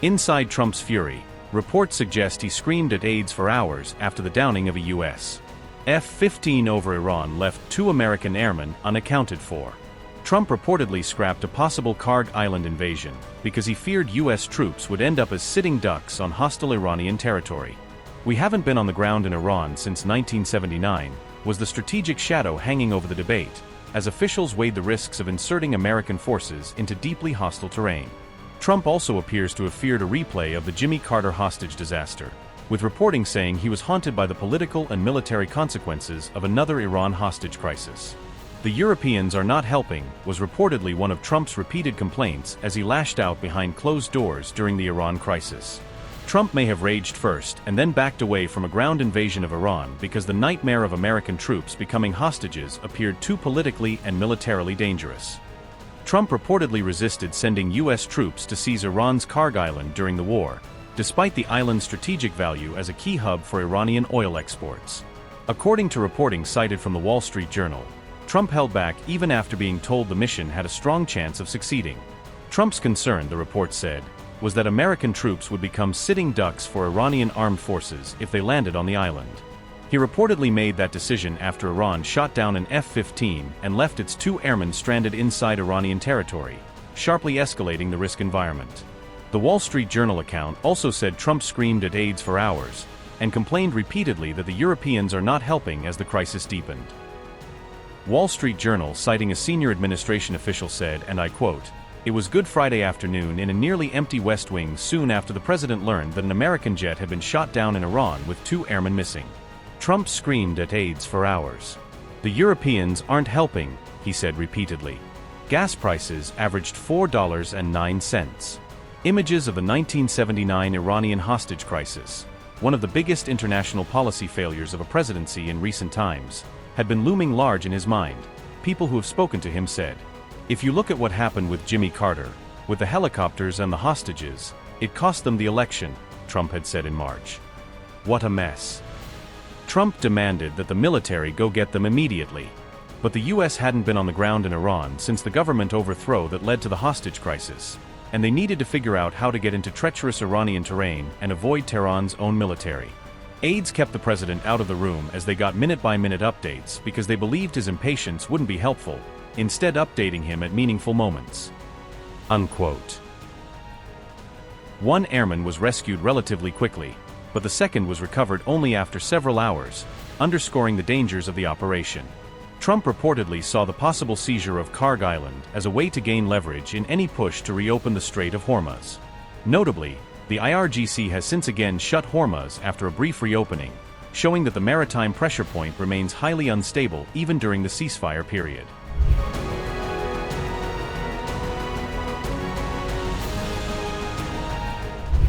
Inside Trump's fury, reports suggest he screamed at aides for hours after the downing of a U.S. F-15 over Iran left 2 American airmen unaccounted for. Trump reportedly scrapped a possible Kharg Island invasion because he feared U.S. troops would end up as sitting ducks on hostile Iranian territory. "We haven't been on the ground in Iran since 1979, was the strategic shadow hanging over the debate, as officials weighed the risks of inserting American forces into deeply hostile terrain. Trump also appears to have feared a replay of the Jimmy Carter hostage disaster, with reporting saying he was haunted by the political and military consequences of another Iran hostage crisis. "The Europeans are not helping," was reportedly one of Trump's repeated complaints as he lashed out behind closed doors during the Iran crisis. Trump may have raged first and then backed away from a ground invasion of Iran because the nightmare of American troops becoming hostages appeared too politically and militarily dangerous. Trump reportedly resisted sending U.S. troops to seize Iran's Kharg Island during the war, despite the island's strategic value as a key hub for Iranian oil exports. According to reporting cited from the Wall Street Journal, Trump held back even after being told the mission had a strong chance of succeeding. Trump's concern, the report said, was that American troops would become sitting ducks for Iranian armed forces if they landed on the island. He reportedly made that decision after Iran shot down an F-15 and left its 2 airmen stranded inside Iranian territory, sharply escalating the risk environment. The Wall Street Journal account also said Trump screamed at aides for hours and complained repeatedly that the Europeans are not helping as the crisis deepened. Wall Street Journal, citing a senior administration official, said, and I quote, "It was Good Friday afternoon in a nearly empty West Wing soon after the president learned that an American jet had been shot down in Iran with 2 airmen missing. Trump screamed at aides for hours. The Europeans aren't helping," he said repeatedly. Gas prices averaged $4.09. Images of the 1979 Iranian hostage crisis, one of the biggest international policy failures of a presidency in recent times, had been looming large in his mind, people who have spoken to him said. "If you look at what happened with Jimmy Carter, with the helicopters and the hostages, it cost them the election," Trump had said in March. "What a mess." Trump demanded that the military go get them immediately. But the U.S. hadn't been on the ground in Iran since the government overthrow that led to the hostage crisis, and they needed to figure out how to get into treacherous Iranian terrain and avoid Tehran's own military. Aides kept the president out of the room as they got minute-by-minute updates because they believed his impatience wouldn't be helpful, instead updating him at meaningful moments. Unquote. 1 airman was rescued relatively quickly, but the second was recovered only after several hours, underscoring the dangers of the operation. Trump reportedly saw the possible seizure of Kharg Island as a way to gain leverage in any push to reopen the Strait of Hormuz. Notably, the IRGC has since again shut Hormuz after a brief reopening, showing that the maritime pressure point remains highly unstable even during the ceasefire period.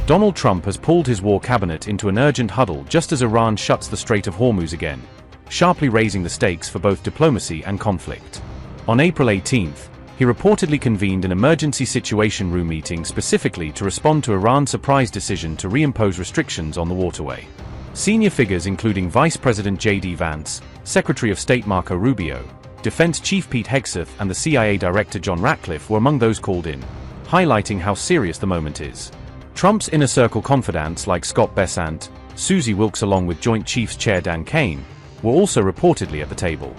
Donald Trump has pulled his war cabinet into an urgent huddle just as Iran shuts the Strait of Hormuz again, sharply raising the stakes for both diplomacy and conflict. On April 18th, he reportedly convened an emergency situation room meeting specifically to respond to Iran's surprise decision to reimpose restrictions on the waterway. Senior figures including Vice President J.D. Vance, Secretary of State Marco Rubio, Defense Chief Pete Hegseth and the CIA Director John Ratcliffe were among those called in, highlighting how serious the moment is. Trump's inner circle confidants like Scott Bessant, Susie Wilkes along with Joint Chiefs Chair Dan Kane, were also reportedly at the table.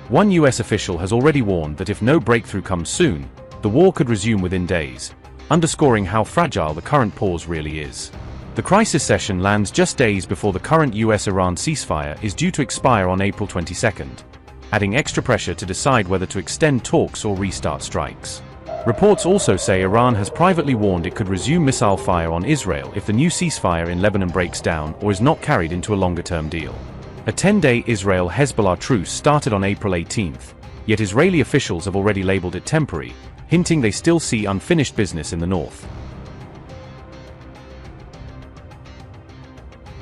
One U.S. official has already warned that if no breakthrough comes soon, the war could resume within days, underscoring how fragile the current pause really is. The crisis session lands just days before the current U.S.-Iran ceasefire is due to expire on April 22nd, adding extra pressure to decide whether to extend talks or restart strikes. Reports also say Iran has privately warned it could resume missile fire on Israel if the new ceasefire in Lebanon breaks down or is not carried into a longer-term deal. A 10-day Israel-Hezbollah truce started on April 18th, yet Israeli officials have already labeled it temporary, hinting they still see unfinished business in the north.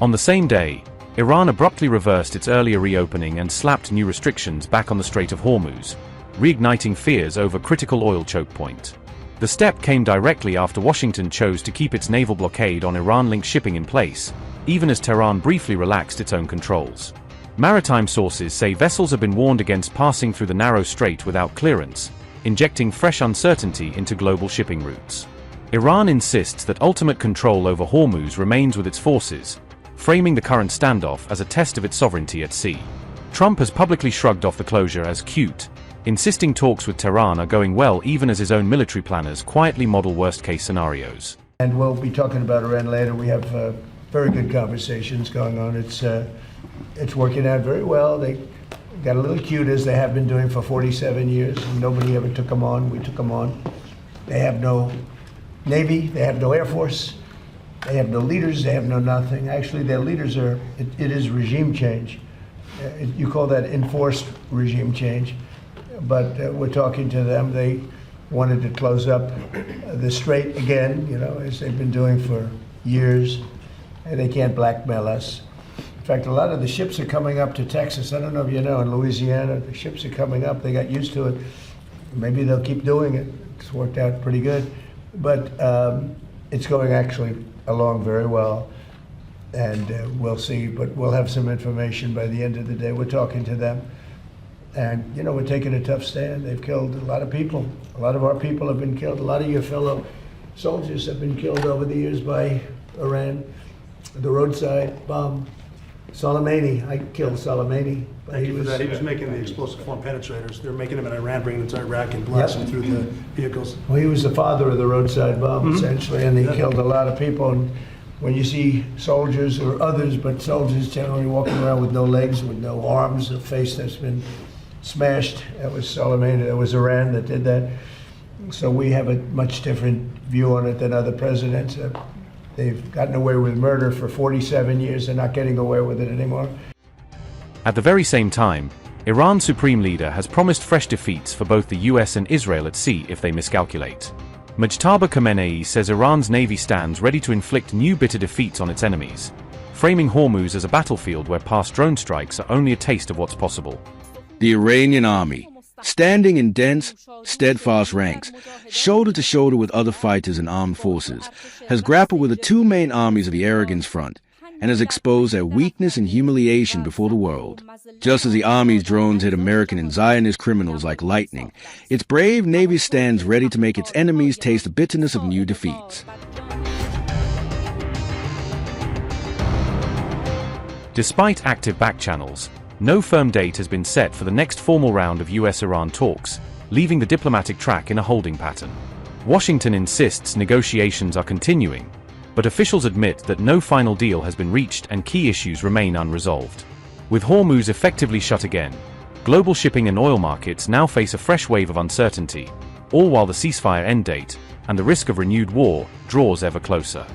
On the same day, Iran abruptly reversed its earlier reopening and slapped new restrictions back on the Strait of Hormuz, reigniting fears over critical oil choke point. The step came directly after Washington chose to keep its naval blockade on Iran-linked shipping in place, even as Tehran briefly relaxed its own controls. Maritime sources say vessels have been warned against passing through the narrow strait without clearance, injecting fresh uncertainty into global shipping routes. Iran insists that ultimate control over Hormuz remains with its forces, framing the current standoff as a test of its sovereignty at sea. Trump has publicly shrugged off the closure as cute, insisting talks with Tehran are going well even as his own military planners quietly model worst-case scenarios. And we'll be talking about Iran later. We have very good conversations going on. It's working out very well. They got a little cute, as they have been doing for 47 years. Nobody ever took them on. We took them on. They have no Navy. They have no Air Force. They have no leaders. They have no nothing. Actually, their leaders are, it is regime change. You call that enforced regime change. But we're talking to them. They wanted to close up the strait again, you know, as they've been doing for years. And they can't blackmail us. In fact, a lot of the ships are coming up to Texas. I don't know if you know, in Louisiana, the ships are coming up. They got used to it. Maybe they'll keep doing it. It's worked out pretty good. But it's going actually along very well. And we'll see, but we'll have some information by the end of the day. We're talking to them. And, you know, we're taking a tough stand. They've killed a lot of people. A lot of our people have been killed. A lot of your fellow soldiers have been killed over the years by Iran. The roadside bomb. Soleimani, I killed Soleimani. Thank you for that. He was making the explosive form penetrators. They're making them in Iran, bringing them to Iraq and blasting through the vehicles. Well, he was the father of the roadside bomb, essentially, and he killed a lot of people. And when you see soldiers or others, but soldiers generally walking around with no legs, with no arms, a face that's been smashed, that was Soleimani, that was Iran that did that. So we have a much different view on it than other presidents. They've gotten away with murder for 47 years. They're not getting away with it anymore. At the very same time, Iran's supreme leader has promised fresh defeats for both the US and Israel at sea if they miscalculate. Mujtaba Khamenei says Iran's navy stands ready to inflict new bitter defeats on its enemies, framing Hormuz as a battlefield where past drone strikes are only a taste of what's possible. The Iranian army, standing in dense, steadfast ranks, shoulder to shoulder with other fighters and armed forces, has grappled with the two main armies of the Iranian front and has exposed their weakness and humiliation before the world. Just as the army's drones hit American and Zionist criminals like lightning, its brave navy stands ready to make its enemies taste the bitterness of new defeats. Despite active back channels, no firm date has been set for the next formal round of US-Iran talks, leaving the diplomatic track in a holding pattern. Washington insists negotiations are continuing, but officials admit that no final deal has been reached and key issues remain unresolved. With Hormuz effectively shut again, global shipping and oil markets now face a fresh wave of uncertainty, all while the ceasefire end date, and the risk of renewed war, draws ever closer.